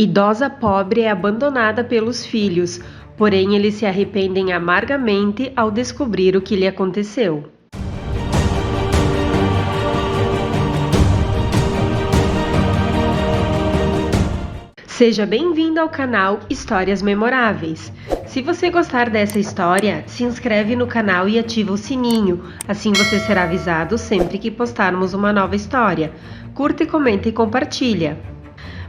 Idosa pobre é abandonada pelos filhos, porém eles se arrependem amargamente ao descobrir o que lhe aconteceu. Seja bem-vindo ao canal Histórias Memoráveis. Se você gostar dessa história, se inscreve no canal e ativa o sininho, assim você será avisado sempre que postarmos uma nova história. Curta, comenta e compartilha.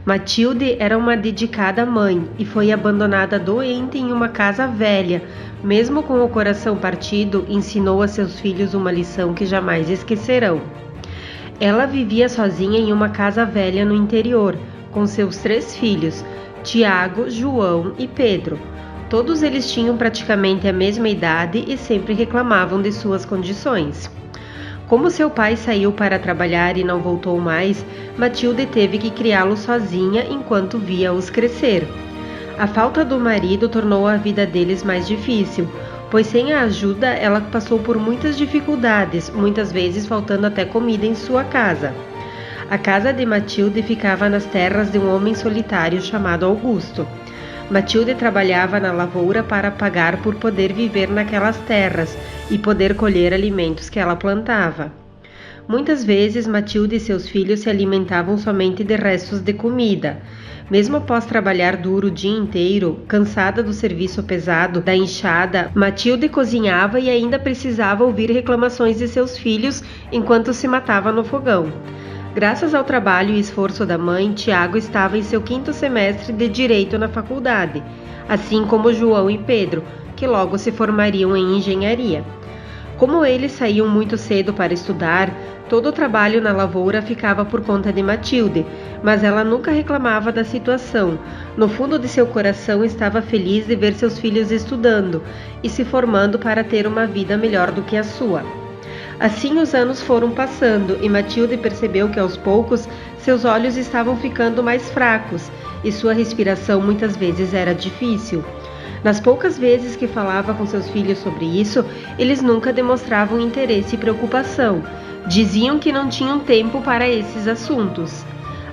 Matilde era uma dedicada mãe e foi abandonada doente em uma casa velha. Mesmo com o coração partido, ensinou a seus filhos uma lição que jamais esquecerão. Ela vivia sozinha em uma casa velha no interior, com seus 3 filhos, Tiago, João e Pedro. Todos eles tinham praticamente a mesma idade e sempre reclamavam de suas condições. Como seu pai saiu para trabalhar e não voltou mais, Matilde teve que criá-los sozinha enquanto via-os crescer. A falta do marido tornou a vida deles mais difícil, pois sem a ajuda ela passou por muitas dificuldades, muitas vezes faltando até comida em sua casa. A casa de Matilde ficava nas terras de um homem solitário chamado Augusto. Matilde trabalhava na lavoura para pagar por poder viver naquelas terras e poder colher alimentos que ela plantava. Muitas vezes Matilde e seus filhos se alimentavam somente de restos de comida. Mesmo após trabalhar duro o dia inteiro, cansada do serviço pesado da enxada, Matilde cozinhava e ainda precisava ouvir reclamações de seus filhos enquanto se matava no fogão. Graças ao trabalho e esforço da mãe, Tiago estava em seu 5º semestre de Direito na faculdade, assim como João e Pedro, que logo se formariam em engenharia. Como eles saíam muito cedo para estudar, todo o trabalho na lavoura ficava por conta de Matilde, mas ela nunca reclamava da situação. No fundo de seu coração estava feliz de ver seus filhos estudando e se formando para ter uma vida melhor do que a sua. Assim os anos foram passando e Matilde percebeu que aos poucos seus olhos estavam ficando mais fracos e sua respiração muitas vezes era difícil. Nas poucas vezes que falava com seus filhos sobre isso, eles nunca demonstravam interesse e preocupação. Diziam que não tinham tempo para esses assuntos.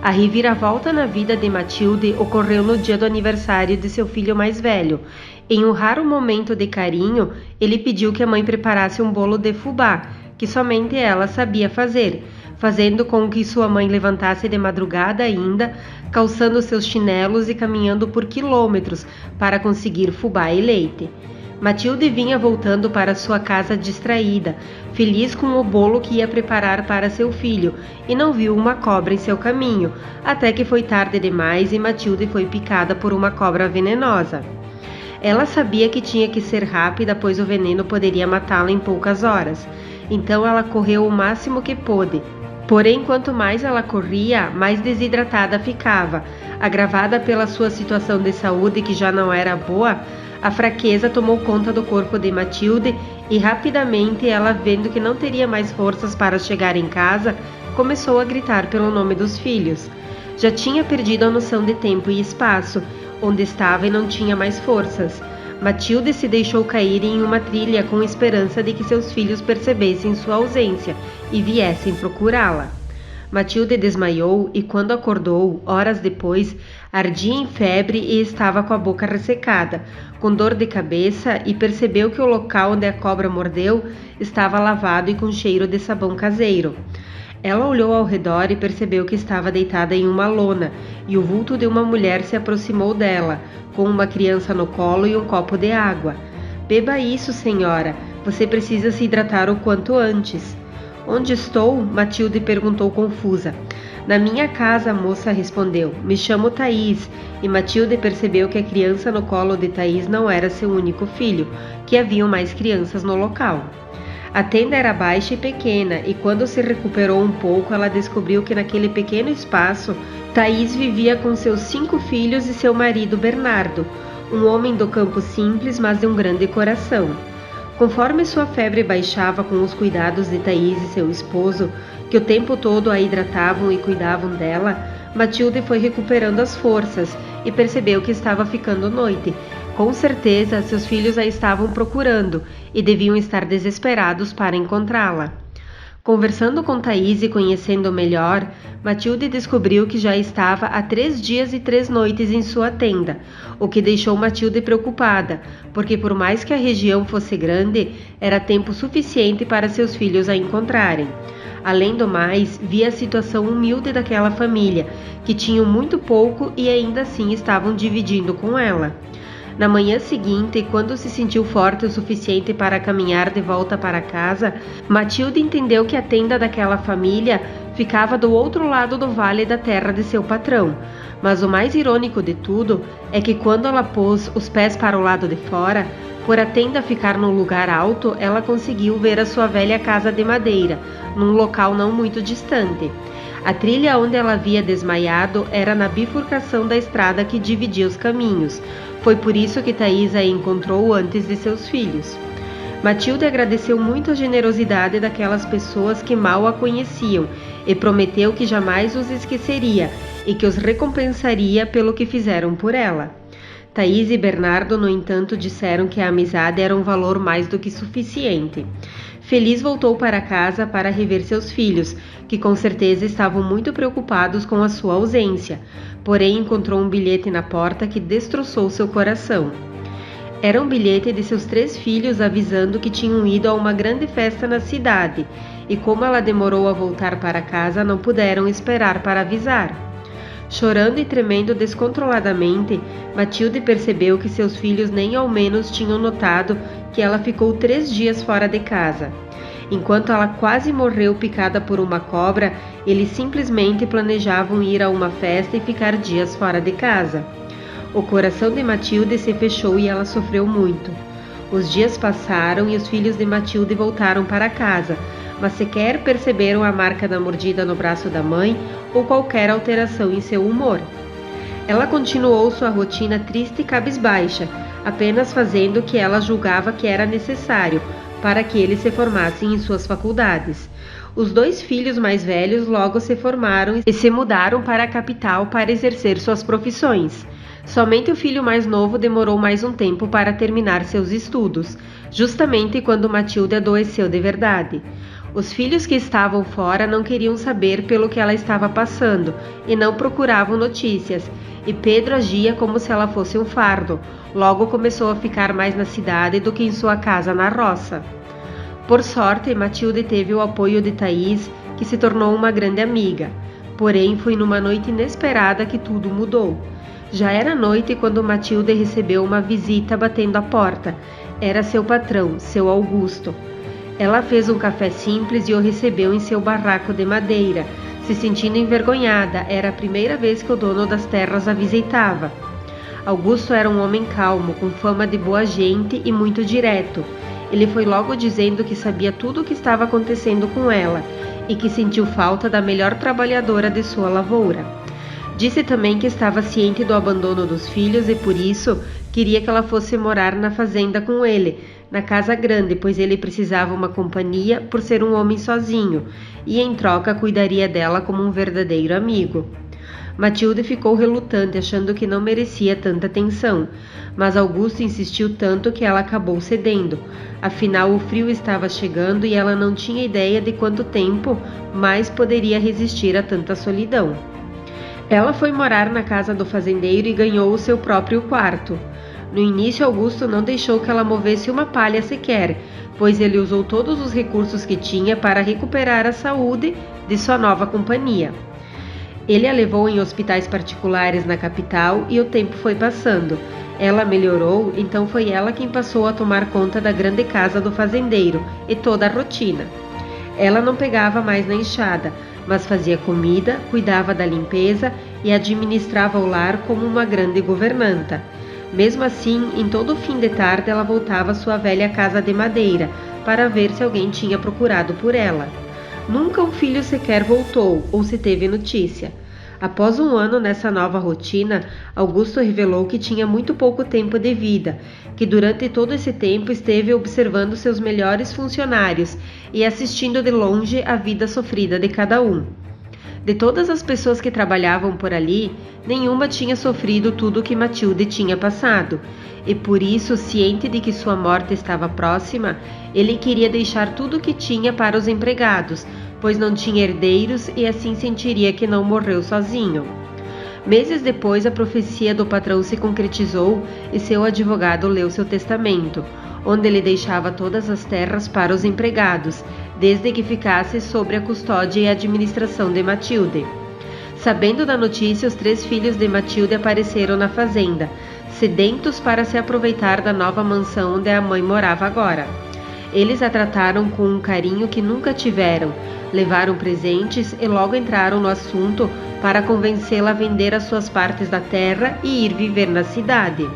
A reviravolta na vida de Matilde ocorreu no dia do aniversário de seu filho mais velho. Em um raro momento de carinho, ele pediu que a mãe preparasse um bolo de fubá, que somente ela sabia fazer, fazendo com que sua mãe levantasse de madrugada ainda, calçando seus chinelos e caminhando por quilômetros para conseguir fubá e leite. Matilde vinha voltando para sua casa distraída, feliz com o bolo que ia preparar para seu filho, e não viu uma cobra em seu caminho, até que foi tarde demais e Matilde foi picada por uma cobra venenosa. Ela sabia que tinha que ser rápida, pois o veneno poderia matá-la em poucas horas. Então ela correu o máximo que pôde. Porém, quanto mais ela corria, mais desidratada ficava. Agravada pela sua situação de saúde que já não era boa, a fraqueza tomou conta do corpo de Matilde e rapidamente ela, vendo que não teria mais forças para chegar em casa, começou a gritar pelo nome dos filhos. Já tinha perdido a noção de tempo e espaço, onde estava e não tinha mais forças. Matilde se deixou cair em uma trilha com esperança de que seus filhos percebessem sua ausência e viessem procurá-la. Matilde desmaiou e, quando acordou, horas depois, ardia em febre e estava com a boca ressecada, com dor de cabeça, e percebeu que o local onde a cobra mordeu estava lavado e com cheiro de sabão caseiro. Ela olhou ao redor e percebeu que estava deitada em uma lona, e o vulto de uma mulher se aproximou dela, com uma criança no colo e um copo de água. "Beba isso, senhora. Você precisa se hidratar o quanto antes." "Onde estou?" Matilde perguntou confusa. "Na minha casa," a moça respondeu. "Me chamo Thaís." E Matilde percebeu que a criança no colo de Thaís não era seu único filho, que haviam mais crianças no local. A tenda era baixa e pequena, e quando se recuperou um pouco, ela descobriu que naquele pequeno espaço, Thaís vivia com seus 5 filhos e seu marido Bernardo, um homem do campo simples, mas de um grande coração. Conforme sua febre baixava com os cuidados de Thaís e seu esposo, que o tempo todo a hidratavam e cuidavam dela, Matilde foi recuperando as forças e percebeu que estava ficando noite. Com certeza, seus filhos a estavam procurando e deviam estar desesperados para encontrá-la. Conversando com Thaís e conhecendo melhor, Matilde descobriu que já estava há 3 dias e 3 noites em sua tenda, o que deixou Matilde preocupada, porque por mais que a região fosse grande, era tempo suficiente para seus filhos a encontrarem. Além do mais, via a situação humilde daquela família, que tinham muito pouco e ainda assim estavam dividindo com ela. Na manhã seguinte, quando se sentiu forte o suficiente para caminhar de volta para casa, Matilde entendeu que a tenda daquela família ficava do outro lado do vale da terra de seu patrão. Mas o mais irônico de tudo é que quando ela pôs os pés para o lado de fora, por a tenda ficar num lugar alto, ela conseguiu ver a sua velha casa de madeira, num local não muito distante. A trilha onde ela havia desmaiado era na bifurcação da estrada que dividia os caminhos. Foi por isso que Thaís a encontrou antes de seus filhos. Matilde agradeceu muito a generosidade daquelas pessoas que mal a conheciam e prometeu que jamais os esqueceria e que os recompensaria pelo que fizeram por ela. Thaís e Bernardo, no entanto, disseram que a amizade era um valor mais do que suficiente. Feliz voltou para casa para rever seus filhos, que com certeza estavam muito preocupados com a sua ausência, porém encontrou um bilhete na porta que destroçou seu coração. Era um bilhete de seus 3 filhos avisando que tinham ido a uma grande festa na cidade, e como ela demorou a voltar para casa, não puderam esperar para avisar. Chorando e tremendo descontroladamente, Matilde percebeu que seus filhos nem ao menos tinham notado que ela ficou 3 dias fora de casa. Enquanto ela quase morreu picada por uma cobra, eles simplesmente planejavam ir a uma festa e ficar dias fora de casa. O coração de Matilde se fechou e ela sofreu muito. Os dias passaram e os filhos de Matilde voltaram para casa, mas sequer perceberam a marca da mordida no braço da mãe ou qualquer alteração em seu humor. Ela continuou sua rotina triste e cabisbaixa, apenas fazendo o que ela julgava que era necessário para que eles se formassem em suas faculdades. Os 2 filhos mais velhos logo se formaram e se mudaram para a capital para exercer suas profissões. Somente o filho mais novo demorou mais um tempo para terminar seus estudos, justamente quando Matilde adoeceu de verdade. Os filhos que estavam fora não queriam saber pelo que ela estava passando e não procuravam notícias, e Pedro agia como se ela fosse um fardo. Logo começou a ficar mais na cidade do que em sua casa na roça. Por sorte, Matilde teve o apoio de Thaís, que se tornou uma grande amiga. Porém, foi numa noite inesperada que tudo mudou. Já era noite quando Matilde recebeu uma visita batendo à porta. Era seu patrão, seu Augusto. Ela fez um café simples e o recebeu em seu barraco de madeira. Se sentindo envergonhada, era a primeira vez que o dono das terras a visitava. Augusto era um homem calmo, com fama de boa gente e muito direto. Ele foi logo dizendo que sabia tudo o que estava acontecendo com ela e que sentiu falta da melhor trabalhadora de sua lavoura. Disse também que estava ciente do abandono dos filhos e por isso queria que ela fosse morar na fazenda com ele, na casa grande, pois ele precisava uma companhia por ser um homem sozinho, e em troca cuidaria dela como um verdadeiro amigo. Matilde ficou relutante, achando que não merecia tanta atenção, mas Augusto insistiu tanto que ela acabou cedendo. Afinal, o frio estava chegando e ela não tinha ideia de quanto tempo mais poderia resistir a tanta solidão. Ela foi morar na casa do fazendeiro e ganhou o seu próprio quarto. No início, Augusto não deixou que ela movesse uma palha sequer, pois ele usou todos os recursos que tinha para recuperar a saúde de sua nova companhia. Ele a levou em hospitais particulares na capital e o tempo foi passando. Ela melhorou, então foi ela quem passou a tomar conta da grande casa do fazendeiro e toda a rotina. Ela não pegava mais na enxada, mas fazia comida, cuidava da limpeza e administrava o lar como uma grande governanta. Mesmo assim, em todo fim de tarde ela voltava à sua velha casa de madeira para ver se alguém tinha procurado por ela. Nunca um filho sequer voltou ou se teve notícia. Após um ano nessa nova rotina, Augusto revelou que tinha muito pouco tempo de vida, que durante todo esse tempo esteve observando seus melhores funcionários e assistindo de longe a vida sofrida de cada um. De todas as pessoas que trabalhavam por ali, nenhuma tinha sofrido tudo o que Matilde tinha passado, e por isso, ciente de que sua morte estava próxima, ele queria deixar tudo o que tinha para os empregados, pois não tinha herdeiros e assim sentiria que não morreu sozinho. Meses depois, a profecia do patrão se concretizou e seu advogado leu seu testamento, onde ele deixava todas as terras para os empregados, desde que ficasse sob a custódia e administração de Matilde. Sabendo da notícia, os 3 filhos de Matilde apareceram na fazenda, sedentos para se aproveitar da nova mansão onde a mãe morava agora. Eles a trataram com um carinho que nunca tiveram, levaram presentes e logo entraram no assunto para convencê-la a vender as suas partes da terra e ir viver na cidade.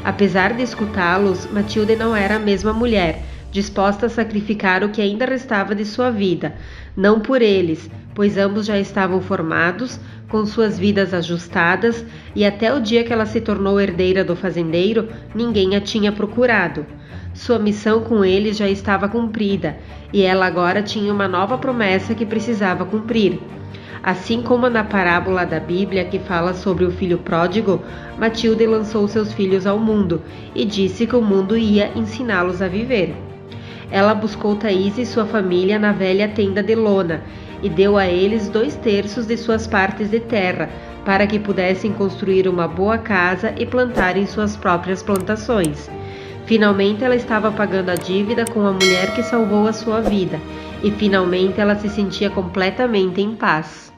Apesar de escutá-los, Matilde não era a mesma mulher, disposta a sacrificar o que ainda restava de sua vida, não por eles, pois ambos já estavam formados, com suas vidas ajustadas, e até o dia que ela se tornou herdeira do fazendeiro, ninguém a tinha procurado. Sua missão com eles já estava cumprida, e ela agora tinha uma nova promessa que precisava cumprir. Assim como na parábola da Bíblia que fala sobre o filho pródigo, Matilde lançou seus filhos ao mundo e disse que o mundo ia ensiná-los a viver. Ela buscou Thaís e sua família na velha tenda de lona e deu a eles 2/3 de suas partes de terra, para que pudessem construir uma boa casa e plantarem suas próprias plantações. Finalmente ela estava pagando a dívida com a mulher que salvou a sua vida, e finalmente ela se sentia completamente em paz.